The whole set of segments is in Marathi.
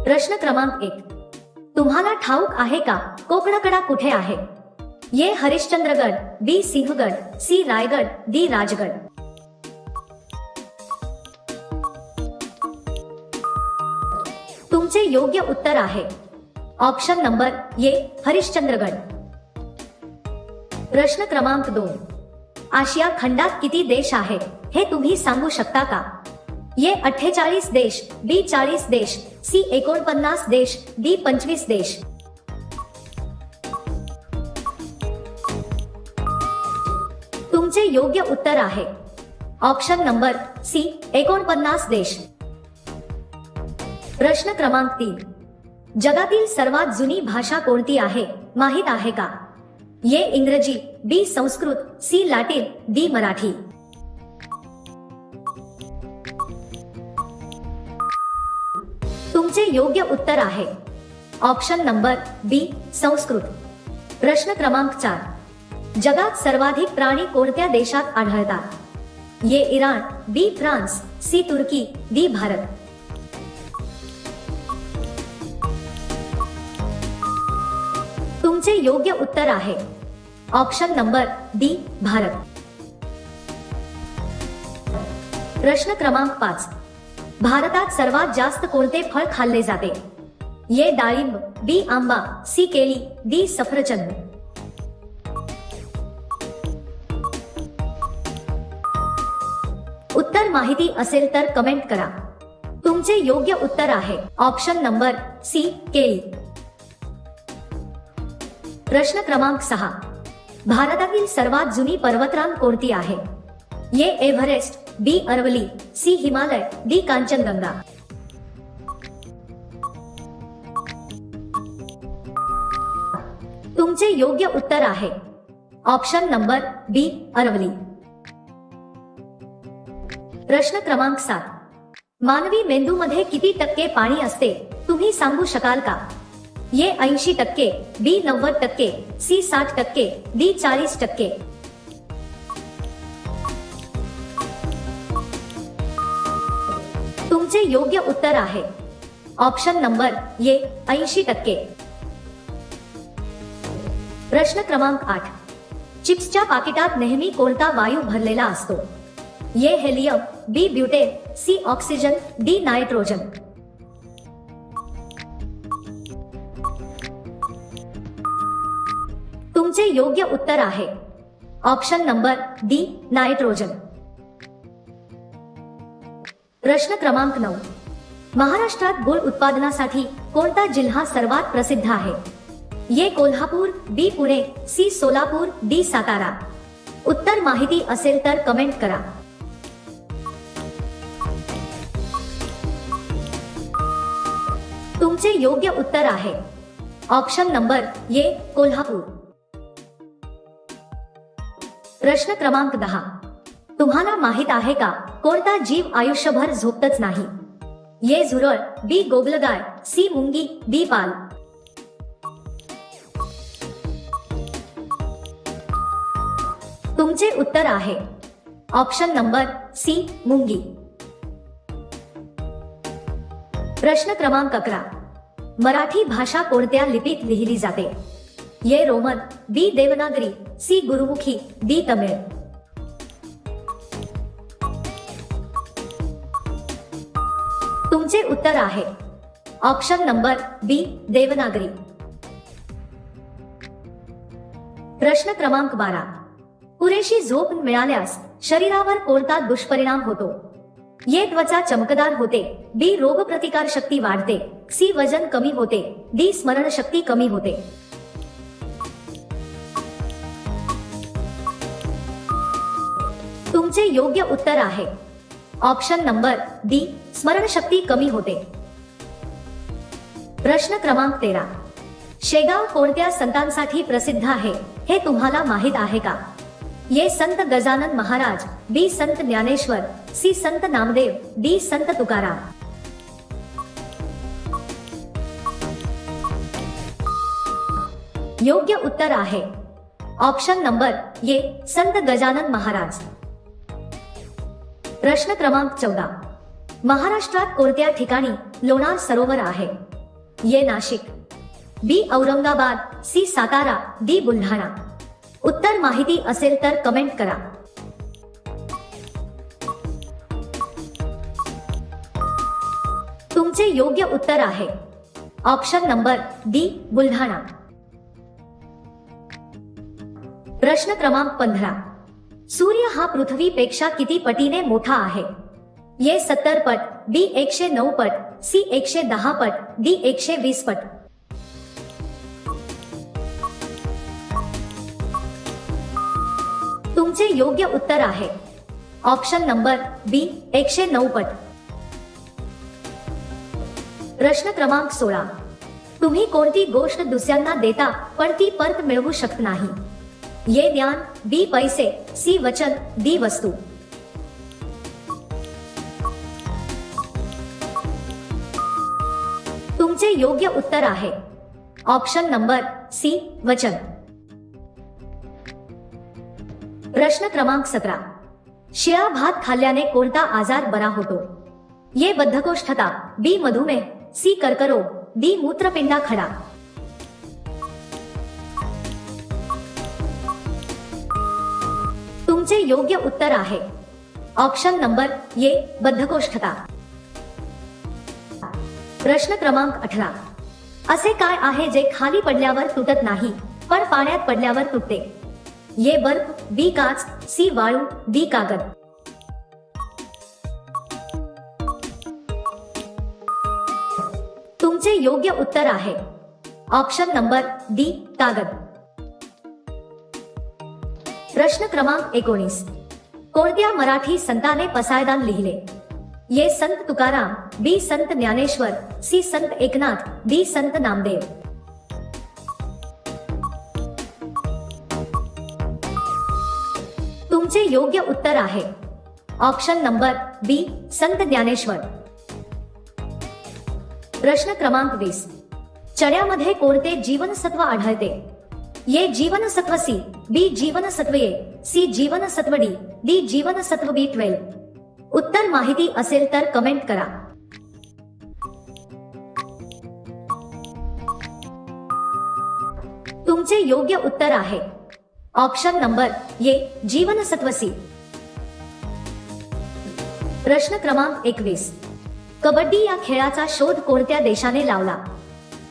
प्रश्न क्रमांक 1, तुम्हाला ठाऊक आहे का कोकणकडा कुठे आहे? ये हरिश्चंद्रगड, बी सिंहगड, सी रायगड, डी राजगड. तुमचे योग्य उत्तर आहे ऑप्शन नंबर ए हरिश्चंद्रगड. प्रश्न क्रमांक 2, आशिया खंडात किती देश आहेत हे तुम्ही सांगू शकता का? ये 48 देश, बी 40 देश, सी 49 देश, डी 25 देश. तुमचे योग्य उत्तर आहे ऑप्शन नंबर सी 49 देश. प्रश्न क्रमांक 3, जगातील सर्वात जुनी भाषा कोणती आहे माहित आहे का? ये इंग्रजी, B Sanskrit, C Latin, D Marathi. तुमचे योग्य उत्तर आहे ऑप्शन नंबर बी संस्कृत. प्रश्न क्रमांक 4, जगात सर्वाधिक प्राणी कोणत्या देशात आढळतात? ये इराण, बी फ्रान्स, सी तुर्की, डी भारत. तुमचे योग्य उत्तर आहे ऑप्शन नंबर डी भारत. प्रश्न क्रमांक 5, भारतात सर्वात जास्त कोणते फळ खाल्ले जाते? ये डाळिंब, बी आंबा, सी केळी, डी सफरचंद. उत्तर माहिती असेल तर कमेंट करा. तुमचे योग्य उत्तर आहे ऑप्शन नंबर सी केळी. प्रश्न क्रमांक 6, भारतातील सर्वात जुनी पर्वतरांग कोणती आहे? ये एव्हरेस्ट, बी अरवली, सी हिमालय, डी कांचनगंगा. तुमचे योग्य उत्तर आहे ऑप्शन नंबर बी अरवली. प्रश्न क्रमांक 7, मानवी मेंदूमध्ये किती टक्के पाणी असते तुम्ही सांगू शकाल का? ये 80%, बी 90%, सी 60%, डी 40%. तुमचे योग्य उत्तर आहे ऑप्शन नंबर ये 80%. प्रश्न क्रमांक 8, चिप्सच्या पाकिटात नेहमी कोणता वायू भरलेला असतो? A helium, B butane, C oxygen, D nitrogen. तुमचे योग्य उत्तर आहे ऑप्शन नंबर डी नायट्रोजन. प्रश्न क्रमांक 9, महाराष्ट्रात गुळ उत्पादनासाठी कोणता जिल्हा सर्वात प्रसिद्ध आहे? ये कोल्हापूर, बी पुणे, सी सोलापूर, डी सातारा. उत्तर माहिती असेल तर कमेंट करा. तुमचे योग्य उत्तर आहे ऑप्शन नंबर ये कोल्हापूर. प्रश्न क्रमांक 10, तुम्हाला माहित आहे का कोणता जीव आयुष्यभर झोपतच नाही? ये झुरळ, बी गोगलगाय, सी मुंगी, डी पाल. तुमचे उत्तर आहे ऑप्शन नंबर सी मुंगी. प्रश्न क्रमांक 11, मराठी भाषा कोणत्या लिपीत लिहिली जाते? ये रोमन, बी देवनागरी, सी गुरुमुखी, डी तमिळ. तुमचे उत्तर आहे ऑप्शन नंबर बी देवनागरी. प्रश्न क्रमांक 12, पुरेशी झोप मिळाल्यास शरीरावर कोणता दुष्परिणाम होतो? ये त्वचा चमकदार होते, बी रोगप्रतिकार शक्ती वाढते, सी वजन कमी होते, डी स्मरणशक्ती कमी होते. तुमचे योग्य उत्तर आहे ऑप्शन नंबर डी स्मरणशक्ती कमी होते. प्रश्न क्रमांक 13, शेगाव कोणत्या संतांसाठी प्रसिद्ध आहे हे तुम्हाला माहित आहे का? ये संत गजानन महाराज, बी संत ज्ञानेश्वर, सी संत नामदेव, डी संत तुकाराम. योग्य उत्तर आहे ऑप्शन नंबर ये संत गजानन महाराज. प्रश्न क्रमांक 14, महाराष्ट्रात कोणत्या ठिकाणी लोणार सरोवर आहे? ये नाशिक. बी औरंगाबाद. सी सातारा. डी बुलढाणा. उत्तर माहिती असेल तर कमेंट करा. तुमचे योग्य उत्तर आहे ऑप्शन नंबर डी बुलढाणा. प्रश्न क्रमांक 15. सूर्य हा पृथ्वीपेक्षा किती पटीने मोठा आहे? ये 70 पट. बी 109 पट. सी 110 पट. डी 120 पट. तुमचे योग्य उत्तर आहे ऑप्शन नंबर बी 109 पट. प्रश्न क्रमांक 16. तुम्ही कोणती गोष्ट दुसऱ्यांना देता पण ती परत मिळवू शकत नाही? ये ज्ञान. बी पैसे. सी वचन. डी वस्तू. तुमचे योग्य उत्तर आहे ऑप्शन नंबर सी वचन. प्रश्न क्रमांक 17. शिळा भात खाल्ल्याने कोणता आजार बरा होतो? ये बद्धकोष्ठता. बी मधुमेह. सी कर्करोग. डी मूत्रपिंडा खडा. तुमचे योग्य उत्तर आहे ऑप्शन नंबर ये बद्धकोष्ठता. प्रश्न क्रमांक 18. असे काय आहे जे खाली पडल्यावर तुटत नाही पण पाण्यात पडल्यावर तुटते? ये बर्फ. बी काच. सी वाळू. डी कागद. तुमचे योग्य उत्तर आहे ऑप्शन नंबर डी कागद. प्रश्न क्रमांक 19. कोणत्या मराठी संताने पसायदान लिहिले? ये संत तुकाराम. बी संत ज्ञानेश्वर. सी संत एकनाथ. डी संत नामदेव. तुमचे योग्य उत्तर आहे ऑप्शन नंबर बी संत ज्ञानेश्वर. प्रश्न क्रमांक 20. चण्यामध्ये कोणते जीवनसत्व आढळते? ये जीवनसत्व सी. बी जीवनसत्व ए. सी जीवनसत्व डी. डी जीवनसत्व B12. उत्तर माहिती असेल तर कमेंट करा. तुमचे योग्य उत्तर आहे ऑप्शन नंबर ये जीवनसत्व सी. प्रश्न क्रमांक 21. कबड्डी या खेळाचा शोध कोणत्या देशाने लावला?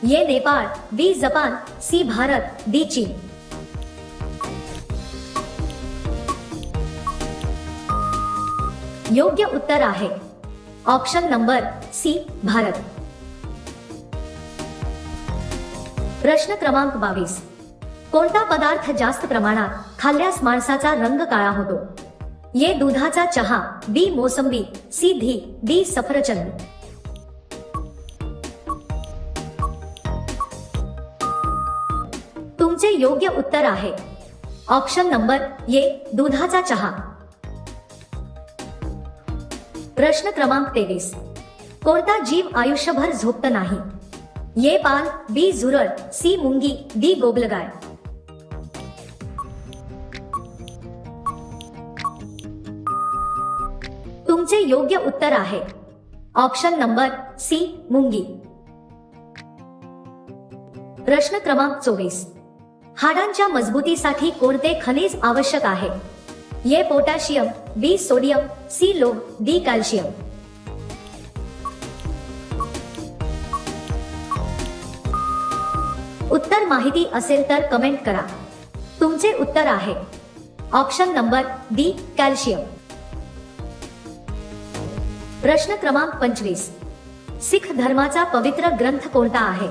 ये नेपाळ. बी जपान. सी भारत. डी चीन. योग्य उत्तर आहे ऑप्शन नंबर सी भारत. प्रश्न क्रमांक 22. कोणता पदार्थ जास्त प्रमाणात खाल्ल्यास माणसाचा रंग काळा होतो? ये दुधाचा चहा. बी मोसंबी. सी धी. डी सफरचंद. तुमचे योग्य उत्तर आहे ऑप्शन नंबर ये दुधाचा चहा. प्रश्न क्रमांक 23. कोणता जीव आयुष्यभर झोपत नाही? ये पाल. बी झुरळ. सी मुंगी. डी गोगलगाय. तुमचे योग्य उत्तर आहे ऑप्शन नंबर सी मुंगी. प्रश्न क्रमांक 24. हाडांच्या मजबूतीसाठी कोणते खनिज आवश्यक आहे? ये पोटॅशियम. बी सोडियम. सी लोह. D calcium. उत्तर माहिती असेल तर कमेंट करा. तुमचे उत्तर आहे ऑप्शन नंबर डी कॅल्शियम. प्रश्न क्रमांक 25. सिख धर्माचा पवित्र ग्रंथ कोणता आहे?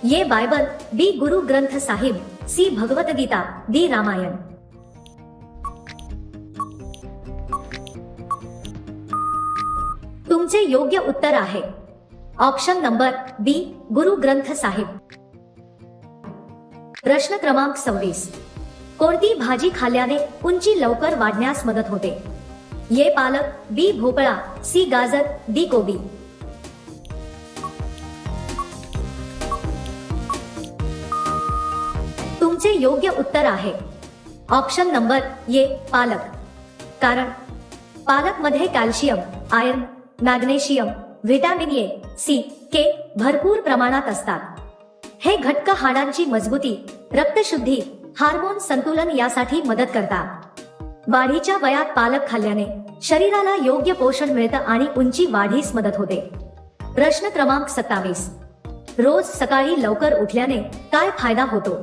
ये बायबल. बी गुरु ग्रंथ साहिब. सी भगवद्गीता. डी रामायण. तुमचे योग्य उत्तर आहे ऑप्शन नंबर बी गुरु ग्रंथ साहिब. प्रश्न क्रमांक 26. कोणती भाजी खाल्ल्याने उंची लवकर वाढण्यास मदत होते? ये पालक. बी भोपळा. सी गाजर. डी कोबी. तुमचे योग्य उत्तर आहे ऑप्शन नंबर ये पालक. कारण पालक मध्ये calcium, iron, magnesium, vitamin A, C, K भरपूर प्रमाणात असतात. हे घटक हाडांची मजबूती, रक्तशुद्धी, हार्मोन संतुलन यासाठी मदत करतात. वाढीच्या वयात पालक खाल्ल्याने शरीराला योग्य पोषण मिळतं आणि उंची वाढीस मदत होते. प्रश्न क्रमांक 27. रोज सकाळी लवकर उठल्याने काय फायदा होतो?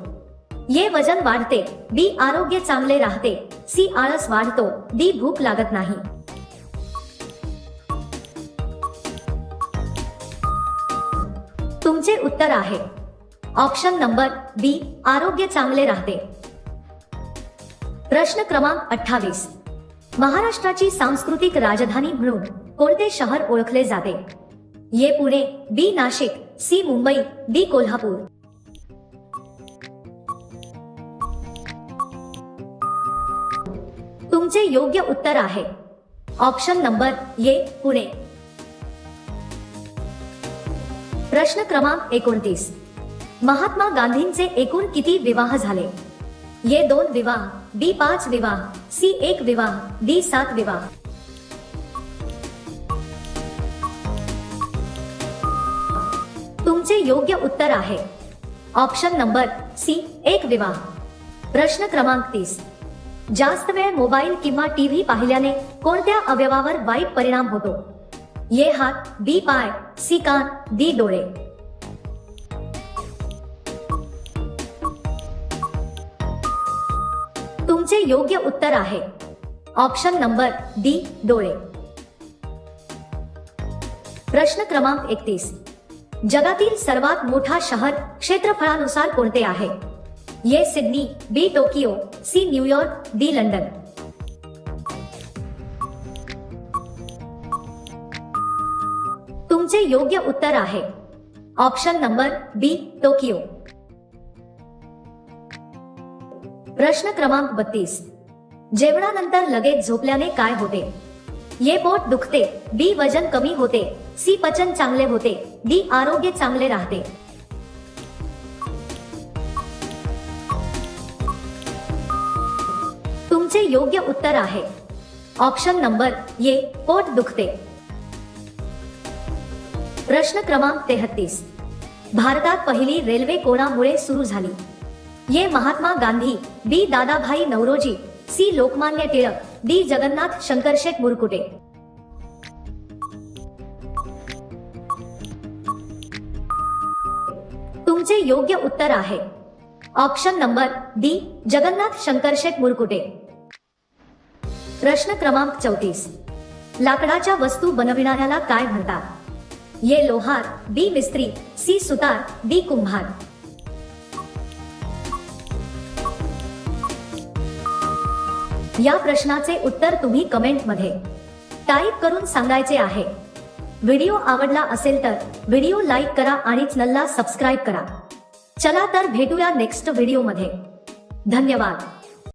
ए. वजन वाढते, बी. आरोग्य चांगले राहते, सी. आळस वाढतो, डी. भूक लागत नाही. तुमचे उत्तर आहे ऑप्शन नंबर बी. आरोग्य चांगले राहते. प्रश्न क्रमांक 28. महाराष्ट्राची सांस्कृतिक राजधानी म्हणून कोणते शहर ओळखले जाते? ए. पुणे, बी. नाशिक, सी. मुंबई, डी. कोल्हापूर. तुमचे योग्य उत्तर आहे ऑप्शन नंबर ए. पुणे. प्रश्न क्रमांक 29. महात्मा गांधींचे एकूण किती विवाह झाले? ए. 2 विवाह, बी. 5 विवाह, सी. 1 विवाह, डी. 7 विवाह. तुमचे योग्य उत्तर आहे ऑप्शन नंबर सी. 1 विवाह. प्रश्न क्रमांक 30. जास्त वेळ मोबाईल किंवा टीव्ही पाहिल्याने कोणत्या अवयवावर वाईट परिणाम होतो? ए. हात, बी. पाय, सी. कान, डी. डोळे. तुमचे योग्य उत्तर आहे ऑप्शन नंबर डी. डोळे. प्रश्न क्रमांक 31. जगातील सर्वात मोठा शहर क्षेत्रफळानुसार कोणते आहे? A. Sydney, B. Tokyo, C. New York, D. London. तुमचे योग्य उत्तर आहे ऑप्शन नंबर बी. टोकियो. प्रश्न क्रमांक 32. जेवणानंतर लगेच झोपल्याने काय होते? ए. पोट दुखते, बी. वजन कमी होते, सी. पचन चांगले होते, डी. आरोग्य चांगले राहते. तुमचे योग्य उत्तर आहे ऑप्शन नंबर ए. पोट दुखते. प्रश्न क्रमांक 33. भारतात पहिली रेल्वे कोणामुळे सुरू झाली? ए. महात्मा गांधी, बी. दादाभाई नौरोजी, सी. लोकमान्य टिळक, डी. जगन्नाथ शंकरशेठ मुरकुटे. तुमचे योग्य उत्तर आहे option number D. Jagannath Shankarshet Murkute. प्रश्न क्रमांक 34. लाकडाच्या वस्तू बनविणाऱ्याला काय म्हणतात? ए. लोहार, बी. मिस्त्री, सी. सुतार, डी. कुंभार. या प्रश्नाचे उत्तर तुम्ही कमेंट मध्ये टाईप करून सांगायचे आहे. व्हिडिओ आवडला असेल तर व्हिडिओ लाईक करा आणि चॅनलला सबस्क्राईब करा. चला तर भेटूया नेक्स्ट व्हिडिओ मध्ये. धन्यवाद.